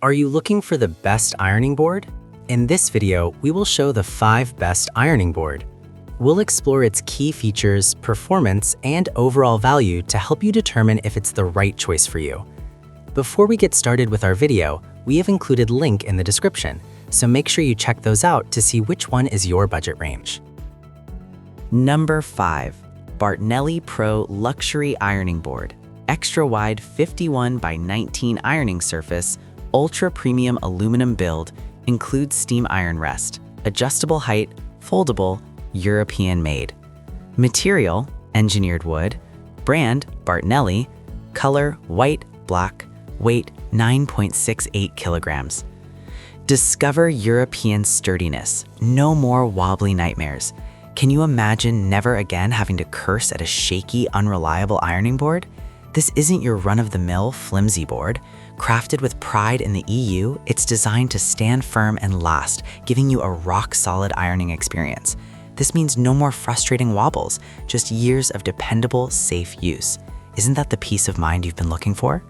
Are you looking for the best ironing board? In this video, we will show the 5 best ironing board. We'll explore its key features, performance, and overall value to help you determine if it's the right choice for you. Before we get started with our video, we have included a link in the description, so make sure you check those out to see which one is your budget range. Number 5. Bartnelli Pro Luxury Ironing Board. Extra wide 51 by 19 ironing surface, ultra premium aluminum build, includes steam iron rest, adjustable height, foldable, European made. Material, engineered wood. Brand, Bartnelli. Color, white, black. Weight, 9.68 kilograms. Discover European sturdiness. No more wobbly nightmares. Can you imagine never again having to curse at a shaky, unreliable ironing board? This isn't your run-of-the-mill, flimsy board. Crafted with pride in the EU, it's designed to stand firm and last, giving you a rock-solid ironing experience. This means no more frustrating wobbles, just years of dependable, safe use. Isn't that the peace of mind you've been looking for?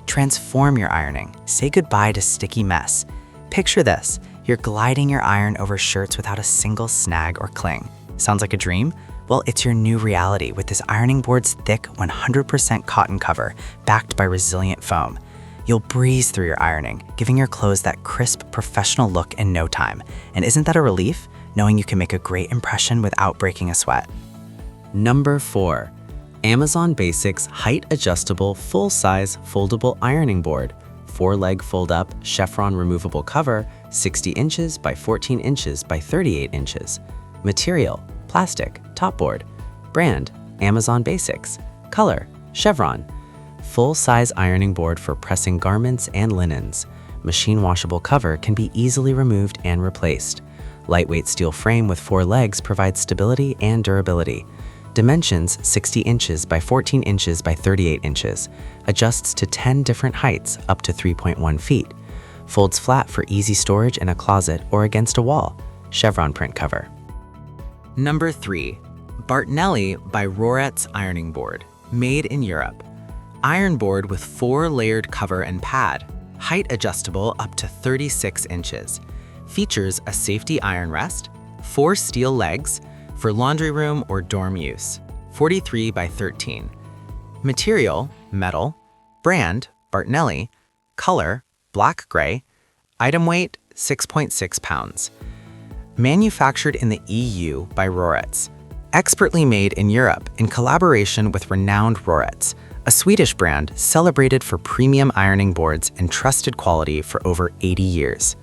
Transform your ironing. Say goodbye to sticky mess. Picture this. You're gliding your iron over shirts without a single snag or cling. Sounds like a dream? Well, it's your new reality with this ironing board's thick 100% cotton cover, backed by resilient foam. You'll breeze through your ironing, giving your clothes that crisp, professional look in no time. And isn't that a relief, knowing you can make a great impression without breaking a sweat? Number 4. Amazon Basics Height Adjustable Full-Size Foldable Ironing Board. 4-leg fold-up, chevron removable cover, 60 inches by 14 inches by 38 inches. Material, plastic, topboard. Brand, Amazon Basics. Color, chevron. Full-size ironing board for pressing garments and linens. Machine washable cover can be easily removed and replaced. Lightweight steel frame with 4 legs provides stability and durability. Dimensions 60 inches by 14 inches by 38 inches. Adjusts to 10 different heights up to 3.1 feet. Folds flat for easy storage in a closet or against a wall. Chevron print cover. Number 3. Bartnelli by Rorets Ironing Board. Made in Europe. Iron board with 4-layered cover and pad. Height adjustable up to 36 inches. Features a safety iron rest, 4 steel legs for laundry room or dorm use. 43 by 13. Material, metal. Brand, Bartnelli. Color, black gray. Item weight, 6.6 pounds. Manufactured in the EU by Rorets. Expertly made in Europe in collaboration with renowned Rorets, a Swedish brand celebrated for premium ironing boards and trusted quality for over 80 years.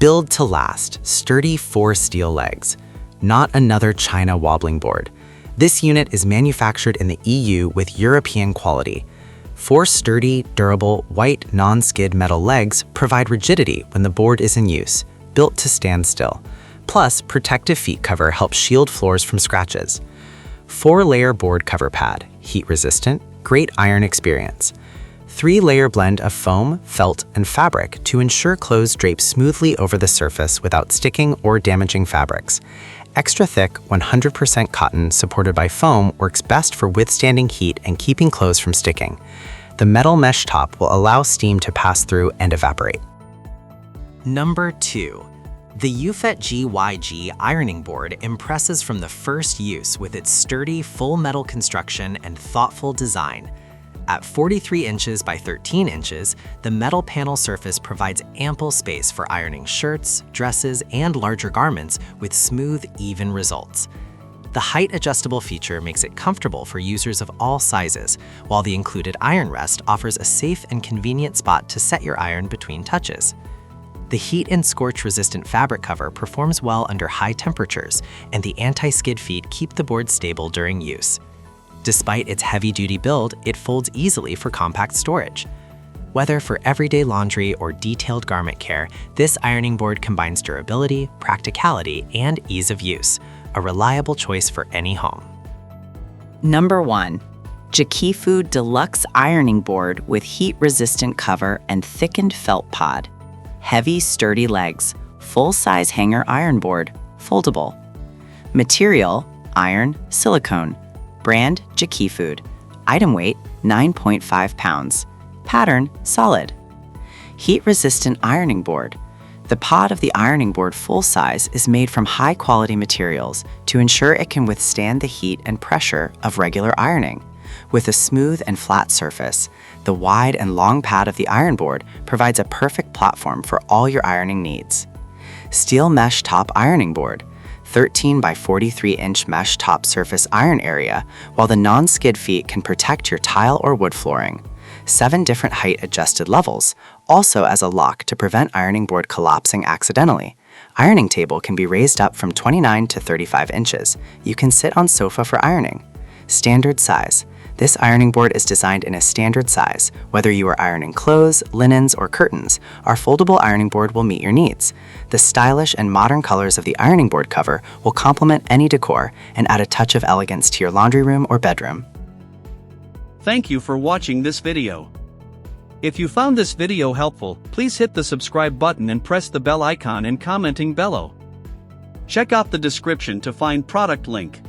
Build to last, sturdy 4 steel legs. Not another China wobbling board. This unit is manufactured in the EU with European quality. 4 sturdy, durable, white, non-skid metal legs provide rigidity when the board is in use, built to stand still. Plus, protective feet cover helps shield floors from scratches. 4-layer board cover pad, heat-resistant, great iron experience. 3-layer blend of foam, felt, and fabric to ensure clothes drape smoothly over the surface without sticking or damaging fabrics. Extra thick, 100% cotton supported by foam works best for withstanding heat and keeping clothes from sticking. The metal mesh top will allow steam to pass through and evaporate. Number 2. The UFETGYG ironing board impresses from the first use with its sturdy, full metal construction and thoughtful design. At 43 inches by 13 inches, the metal panel surface provides ample space for ironing shirts, dresses, and larger garments with smooth, even results. The height adjustable feature makes it comfortable for users of all sizes, while the included iron rest offers a safe and convenient spot to set your iron between touches. The heat and scorch-resistant fabric cover performs well under high temperatures, and the anti-skid feet keep the board stable during use. Despite its heavy-duty build, it folds easily for compact storage. Whether for everyday laundry or detailed garment care, this ironing board combines durability, practicality, and ease of use, a reliable choice for any home. Number 1. Jakeefud Deluxe Ironing Board with heat-resistant cover and thickened felt pod. Heavy, sturdy legs, full-size hanger iron board, foldable. Material, iron, silicone. Brand, Jakeefud. Item weight, 9.5 pounds. Pattern, solid. heat-resistant ironing board. The pod of the ironing board full size is made from high-quality materials to ensure it can withstand the heat and pressure of regular ironing. With a smooth and flat surface, the wide and long pad of the iron board provides a perfect platform for all your ironing needs. Steel mesh top ironing board. 13 by 43-inch mesh top surface iron area, while the non-skid feet can protect your tile or wood flooring. 7 different height-adjusted levels, also as a lock to prevent ironing board collapsing accidentally. Ironing table can be raised up from 29 to 35 inches. You can sit on sofa for ironing. Standard size. This ironing board is designed in a standard size. Whether you are ironing clothes, linens, or curtains, our foldable ironing board will meet your needs. The stylish and modern colors of the ironing board cover will complement any decor and add a touch of elegance to your laundry room or bedroom. Thank you for watching this video. If you found this video helpful, please hit the subscribe button and press the bell icon and commenting below. Check out the description to find product link.